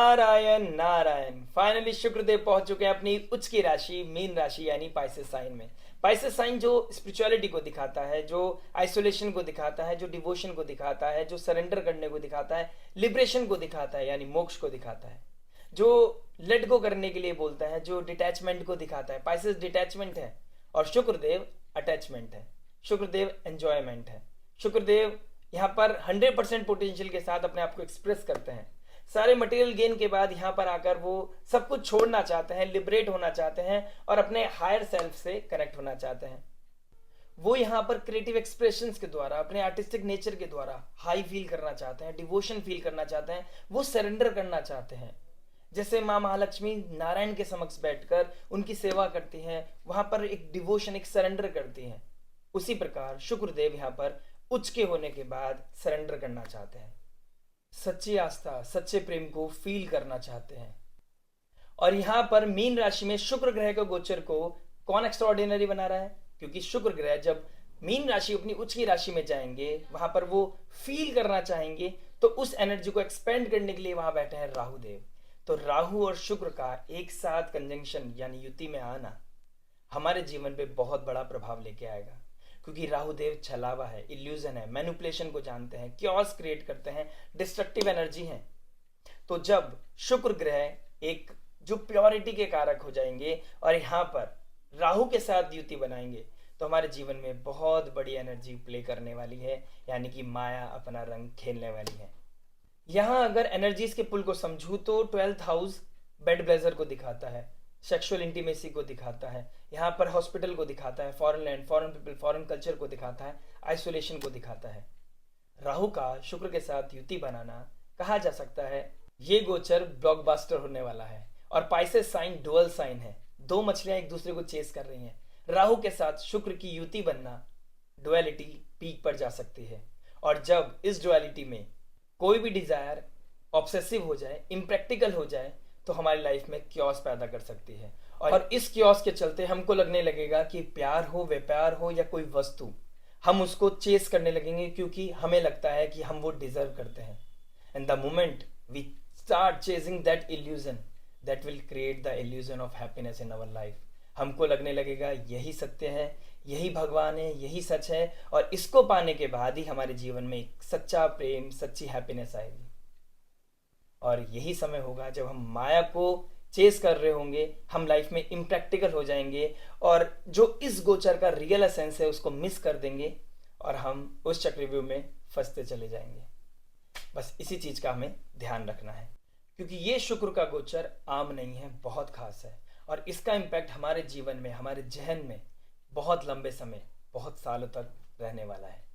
Narayan Narayan. Finally Shukradev पहुंच चुके हैं अपनी उच्च की राशि मीन राशि यानी पाइसेस साइन में। पाइसेस साइन जो स्पिरिचुअलिटी को दिखाता है, जो आइसोलेशन को दिखाता है, जो डिवोशन को दिखाता है, जो सरेंडर करने को दिखाता है, लिबरेशन को दिखाता है यानी मोक्ष को दिखाता है, जो लेट गो करने के लिए बोलता है, जो डिटैचमेंट को दिखाता है। पाइसेस डिटैचमेंट है और शुक्रदेव अटैचमेंट है। शुक्रदेव एंजॉयमेंट है। शुक्रदेव यहाँ पर 100% पोटेंशियल के साथ अपने आप को एक्सप्रेस करते हैं। सारे मटेरियल गेन के बाद यहाँ पर आकर वो सब कुछ छोड़ना चाहते हैं, लिबरेट होना चाहते हैं और अपने हायर सेल्फ से कनेक्ट होना चाहते हैं। वो यहाँ पर क्रिएटिव एक्सप्रेशंस के द्वारा, अपने आर्टिस्टिक नेचर के द्वारा हाई फील करना चाहते हैं, डिवोशन फील करना चाहते हैं, वो सरेंडर करना चाहते हैं। जैसे माँ महालक्ष्मी नारायण के समक्ष बैठकर उनकी सेवा करती हैं, वहां पर एक डिवोशन, एक सरेंडर करती हैं। उसी प्रकार शुक्रदेव यहाँ पर उच्च के होने के बाद सरेंडर करना चाहते हैं, सच्ची आस्था, सच्चे प्रेम को फील करना चाहते हैं। और यहां पर मीन राशि में शुक्र ग्रह के गोचर को कौन एक्स्ट्राऑर्डिनरी बना रहा है? क्योंकि शुक्र ग्रह जब मीन राशि अपनी उच्च की राशि में जाएंगे, वहां पर वो फील करना चाहेंगे, तो उस एनर्जी को एक्सपेंड करने के लिए वहां बैठे हैं राहु देव। तो राहु और शुक्र का एक साथ कंजंक्शन यानी युति में आना हमारे जीवन पे बहुत बड़ा प्रभाव लेके आएगा। क्योंकि राहु देव छलावा है, इल्यूजन है, मैनिपुलेशन को जानते हैं, क्योस क्रिएट करते हैं, डिस्ट्रक्टिव एनर्जी है। तो जब शुक्र ग्रह एक जो प्योरिटी के कारक हो जाएंगे और यहाँ पर राहु के साथ युति बनाएंगे, तो हमारे जीवन में बहुत बड़ी एनर्जी प्ले करने वाली है, यानी कि माया अपना रंग खेलने वाली है। यहाँ अगर एनर्जीज के पुल को समझू तो 12th हाउस बेड ब्लेजर को दिखाता है, सेक्सुअल इंटीमेसी को दिखाता है, यहाँ पर हॉस्पिटल को दिखाता है, foreign land, foreign people, foreign culture को दिखाता है, आइसोलेशन को दिखाता है। राहु का शुक्र के साथ युति बनाना, कहा जा सकता है ये गोचर ब्लॉकबस्टर होने वाला है। और पाइसेस साइन डुअल साइन है, दो मछलियां एक दूसरे को चेस कर रही हैं। राहु के साथ शुक्र की युति बनना, डुअलिटी पीक पर जा सकती है। और जब इस डुअलिटी में कोई भी डिजायर ऑब्सेसिव हो जाए, इम्प्रैक्टिकल हो जाए, तो हमारी लाइफ में क्योस पैदा कर सकती है। और इस क्योस के चलते हमको लगने लगेगा कि प्यार हो, व्यापार हो या कोई वस्तु, हम उसको चेस करने लगेंगे क्योंकि हमें लगता है कि हम वो डिजर्व करते हैं। And the moment we start chasing that illusion, that will create the illusion of happiness in our life. हमको लगने लगेगा यही सत्य है, यही भगवान है, यही सच है, और इसको पाने के बाद ही हमारे जीवन में एक सच्चा प्रेम, सच्ची हैप्पीनेस आएगी। और यही समय होगा जब हम माया को चेस कर रहे होंगे, हम लाइफ में इम्प्रैक्टिकल हो जाएंगे और जो इस गोचर का रियल एसेंस है उसको मिस कर देंगे और हम उस चक्रव्यूह में फंसते चले जाएंगे। बस इसी चीज का हमें ध्यान रखना है, क्योंकि ये शुक्र का गोचर आम नहीं है, बहुत खास है और इसका इम्पैक्ट हमारे जीवन में, हमारे जहन में बहुत लंबे समय, बहुत सालों तक रहने वाला है।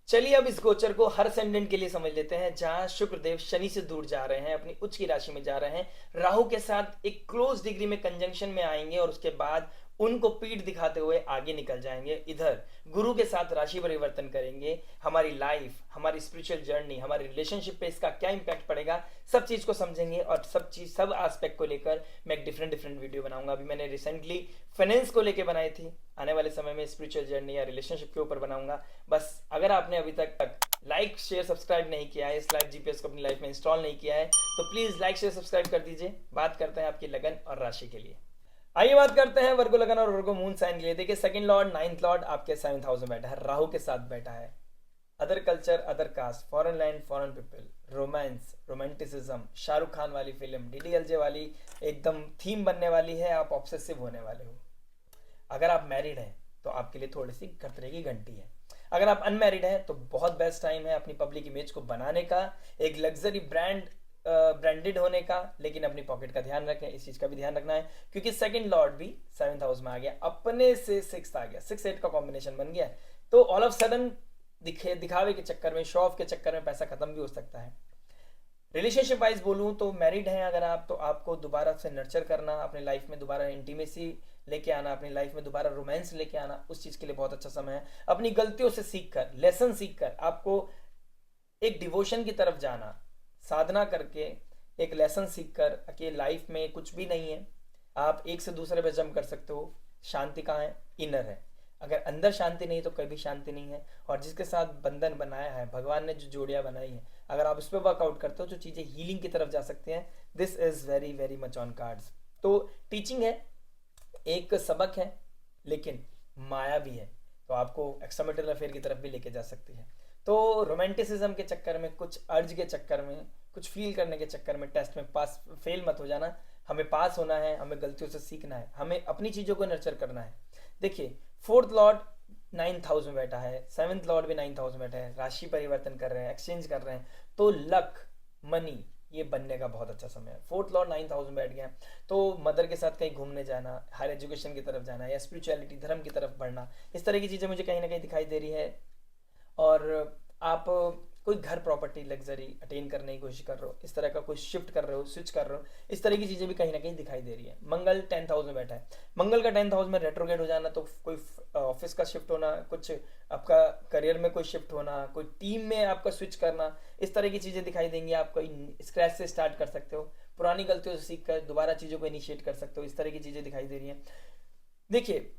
चलिए अब इस गोचर को हर असेंडेंट के लिए समझ लेते हैं। जहां शुक्रदेव शनि से दूर जा रहे हैं, अपनी उच्च की राशि में जा रहे हैं, राहु के साथ एक क्लोज डिग्री में कंजंक्शन में आएंगे और उसके बाद उनको पीठ दिखाते हुए आगे निकल जाएंगे। इधर गुरु के साथ राशि परिवर्तन करेंगे। हमारी लाइफ, हमारी स्पिरिचुअल जर्नी, हमारी रिलेशनशिप पे इसका क्या इंपैक्ट पड़ेगा, सब चीज को समझेंगे। और सब एस्पेक्ट को लेकर मैं एक डिफरेंट वीडियो बनाऊंगा। अभी मैंने रिसेंटली फाइनेंस को लेकर बनाई थी, आने वाले समय में स्पिरिचुअल जर्नी या रिलेशनशिप के ऊपर बनाऊंगा। बस अगर आपने अभी तक लाइक शेयर सब्सक्राइब नहीं किया है, इस लाइफ जीपीएस को अपनी लाइफ में इंस्टॉल नहीं किया है, तो प्लीज लाइक शेयर सब्सक्राइब कर दीजिए। बात करते हैं आपकी लगन और राशि के लिए। आइए बात करते हैं वर्गो लगन और वर्गो मून साइन के लिए। देखिए सेकंड लॉर्ड, 9th लॉर्ड आपके 7th हाउस में बैठा है, राहु के साथ बैठा है। Other culture, other caste, foreign land, foreign people, romance, romanticism, Shahrukh Khan वाली फिल्म, डीडीएलजे वाली एकदम थीम बनने वाली है। आप ऑब्सेसिव होने वाले हो। अगर आप मैरिड हैं तो आपके लिए थोड़ी सी खतरे की घंटी है। अगर आप अनमैरिड हैं तो बहुत बेस्ट टाइम है अपनी पब्लिक इमेज को बनाने का, एक लग्जरी ब्रांडेड होने का, लेकिन अपनी पॉकेट का ध्यान रखें, इस चीज का भी ध्यान रखना है। क्योंकि सेकंड लॉर्ड भी 7th हाउस में आ गया, अपने से 6th आ गया, 6-8 का कॉम्बिनेशन बन गया। तो ऑल ऑफ सडन दिखावे के चक्कर में, शो ऑफ के चक्कर में पैसा खत्म भी हो सकता है। रिलेशनशिप वाइज बोलूं तो मैरिड हैं अगर आप, तो आपको दोबारा से नर्चर करना, अपने लाइफ में दोबारा इंटीमेसी लेके आना, अपनी लाइफ में दोबारा रोमांस लेके आना, उस चीज के लिए बहुत अच्छा समय है। अपनी गलतियों से सीख कर, लेसन सीख कर आपको एक डिवोशन की तरफ जाना, साधना करके एक लेसन सीख कर कि लाइफ में कुछ भी नहीं है, आप एक से दूसरे पे जंप कर सकते हो। शांति कहाँ है? इनर है। अगर अंदर शांति नहीं तो कभी शांति नहीं है। और जिसके साथ बंधन बनाया है, भगवान ने जो जोड़ियां बनाई हैं, अगर आप उस पर वर्कआउट करते हो तो चीज़ें हीलिंग की तरफ जा सकती हैं। This is very very much on cards. तो टीचिंग है, एक सबक है, लेकिन माया भी है, तो आपको एक्स्ट्रामैरिटल अफेयर की तरफ भी लेके जा सकती है। तो रोमांटिसिज्म के चक्कर में, कुछ अर्ज के चक्कर में, कुछ फील करने के चक्कर में टेस्ट में पास फेल मत हो जाना। हमें पास होना है, हमें गलतियों से सीखना है, हमें अपनी चीज़ों को नर्चर करना है। देखिए, फोर्थ लॉर्ड 9th हाउस में बैठा है, सेवन्थ लॉर्ड भी 9th हाउस में बैठा है, राशि परिवर्तन कर रहे हैं, एक्सचेंज कर रहे हैं, तो लक, मनी, ये बनने का बहुत अच्छा समय है। फोर्थ लॉर्ड 9th हाउस में बैठ गया, तो मदर के साथ कहीं घूमने जाना, हायर एजुकेशन की तरफ जाना, या स्पिरिचुअलिटी, धर्म की तरफ बढ़ना, इस तरह की चीज़ें मुझे कहीं ना कहीं दिखाई दे रही है। और आप कोई घर, प्रॉपर्टी, लग्जरी अटेन करने की कोशिश कर रहे हो, इस तरह का कोई शिफ्ट कर रहे हो, स्विच कर रहे हो, इस तरह की चीज़ें भी कहीं ना कहीं दिखाई दे रही है। मंगल 10th हाउस में बैठा है, मंगल का 10th हाउस में रेट्रोगेट हो जाना, तो कोई ऑफिस का शिफ्ट होना, कुछ आपका करियर में कोई शिफ्ट होना, कोई टीम में आपका स्विच करना, इस तरह की चीज़ें दिखाई देंगी। आप कोई स्क्रैच से स्टार्ट कर सकते हो, पुरानी गलतियों से सीख कर दोबारा चीज़ों को इनिशिएट कर सकते हो, इस तरह की चीज़ें दिखाई दे रही हैं। देखिए,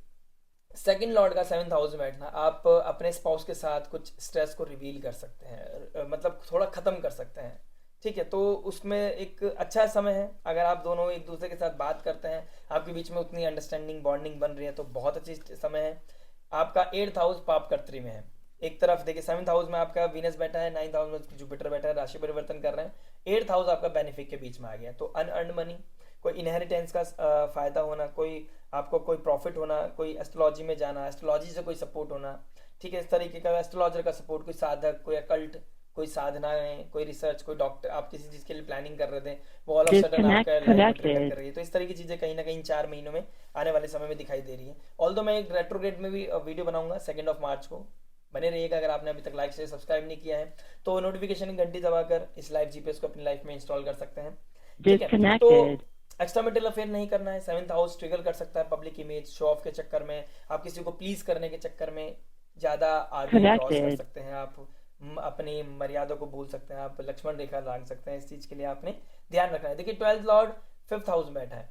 सेकंड लॉर्ड का 7th हाउस में बैठना, आप अपने स्पाउस के साथ कुछ स्ट्रेस को रिवील कर सकते हैं, मतलब थोड़ा ख़त्म कर सकते हैं। ठीक है, तो उसमें एक अच्छा समय है। अगर आप दोनों एक दूसरे के साथ बात करते हैं, आपके बीच में उतनी अंडरस्टैंडिंग, बॉन्डिंग बन रही है, तो बहुत अच्छी समय है। आपका 8th हाउस पाप कर्त्री में है। एक तरफ देखिए, 7th हाउस में आपका वीनस बैठा है, 9th हाउस में जुपिटर बैठा है, राशि परिवर्तन कर रहे हैं। 8th हाउस आपका बेनिफिक के बीच में आ गया, तो अनअर्न्ड मनी, कोई इनहेरिटेंस का फायदा होना, कोई आपको कोई प्रॉफिट होना, कोई एस्ट्रोलॉजी में जाना, एस्ट्रोलॉजी से कोई सपोर्ट होना। ठीक है, इस तरीके का एस्ट्रोलॉजर का सपोर्ट, कोई साधक, कोई अकल्ट, कोई साधनाएं, कोई रिसर्च, कोई डॉक्टर, आप किसी चीज़ के लिए प्लानिंग कर रहे थे, वो ऑल ऑफ सडन Disconnect आपका लाइफ में ट्रिगर कर connected. रही है। तो इस तरह की चीज़ें कहीं ना कहीं 4 महीनों में, आने वाले समय में दिखाई दे रही है। ऑल मैं एक रेट्रोग्रेड में भी वीडियो बनाऊंगा 2 मार्च को। बने रहिएगा। अगर आपने अभी तक लाइक से सब्सक्राइब नहीं किया है, तो नोटिफिकेशन की घंटी दबाकर इस लाइव जीपीएस को अपनी लाइफ में इंस्टॉल कर सकते हैं। ठीक है, तो Disconnected. एक्स्ट्रामेटल अफेयर नहीं करना है। 7th हाउस ट्रिगर कर सकता है पब्लिक इमेज, शो ऑफ के चक्कर में, आप किसी को प्लीज करने के चक्कर में ज़्यादा आगे क्रॉस कर Connected. सकते हैं। आप अपनी मर्यादा को भूल सकते हैं, आप लक्ष्मण रेखा लांग सकते हैं। इस चीज़ के लिए आपने ध्यान रखना है। देखिए, 12th लॉर्ड 5th हाउस में बैठा है।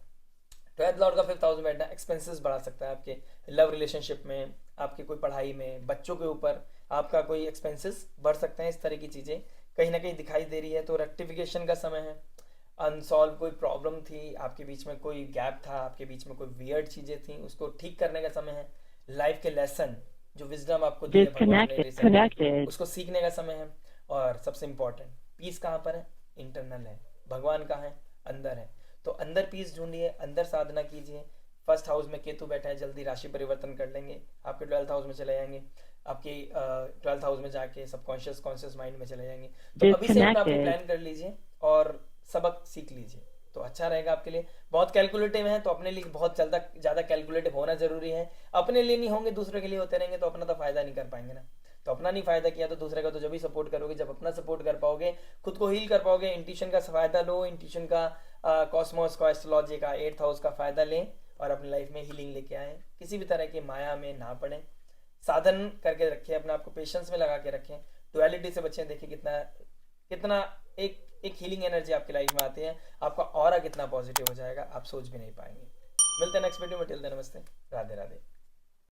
12th लॉर्ड का 5th हाउस में बैठना एक्सपेंसेस बढ़ा सकता है आपके लव रिलेशनशिप में, आपके कोई पढ़ाई में, बच्चों के ऊपर आपका कोई एक्सपेंसेस बढ़ सकते हैं। इस तरह की चीज़ें कहीं ना कहीं दिखाई दे रही है। तो रेक्टिफिकेशन का समय है। अनसॉल्व कोई प्रॉब्लम थी, आपके बीच में कोई गैप था, आपके बीच में कोई वियर्ड चीज़ें थी, उसको ठीक करने का समय है। लाइफ के लेसन, जो विजडम आपको दी है भगवान ने Disconnected. Recently, Connected. उसको सीखने का समय है। और सबसे इम्पोर्टेंट, पीस कहाँ पर है? इंटरनल है। भगवान कहाँ है? अंदर है। तो अंदर पीस ढूंढिए, अंदर साधना कीजिए। 1st हाउस में केतु बैठा है, जल्दी राशि परिवर्तन कर लेंगे, आपके 12th हाउस में चले जाएंगे, आपके 12th हाउस में जाके सबकॉन्शियस कॉन्शियस माइंड में चले जाएंगे। तो अभी से अपना आप Disconnected. प्लान कर लीजिए और सबक सीख लीजिए, तो अच्छा रहेगा आपके लिए। बहुत कैलकुलेटिव है, तो अपने लिए बहुत ज़्यादा ज़्यादा कैलकुलेटिव होना जरूरी है। अपने लिए नहीं होंगे, दूसरे के लिए होते रहेंगे, तो अपना तो फायदा नहीं कर पाएंगे ना। तो अपना नहीं फायदा किया तो दूसरे का तो जब भी सपोर्ट करोगे, जब अपना सपोर्ट कर पाओगे, खुद को हील कर पाओगे। इंट्यूशन का फायदा लो, इंट्यूशन का, कॉस्मोस का, एस्ट्रोलॉजी का, 8th हाउस का फायदा लें और अपनी लाइफ में हीलिंग लेके आए। किसी भी तरह की माया में ना पड़े, साधन करके रखें, अपने आप को पेशेंस में लगा के रखें, डुअलिटी से बचें। देखिए कितना कितना एक एक हीलिंग एनर्जी आपकी लाइफ में आती है, आपका ऑरा कितना पॉजिटिव हो जाएगा, आप सोच भी नहीं पाएंगे। मिलते हैं नेक्स्ट वीडियो में। टिल देन नमस्ते, राधे राधे।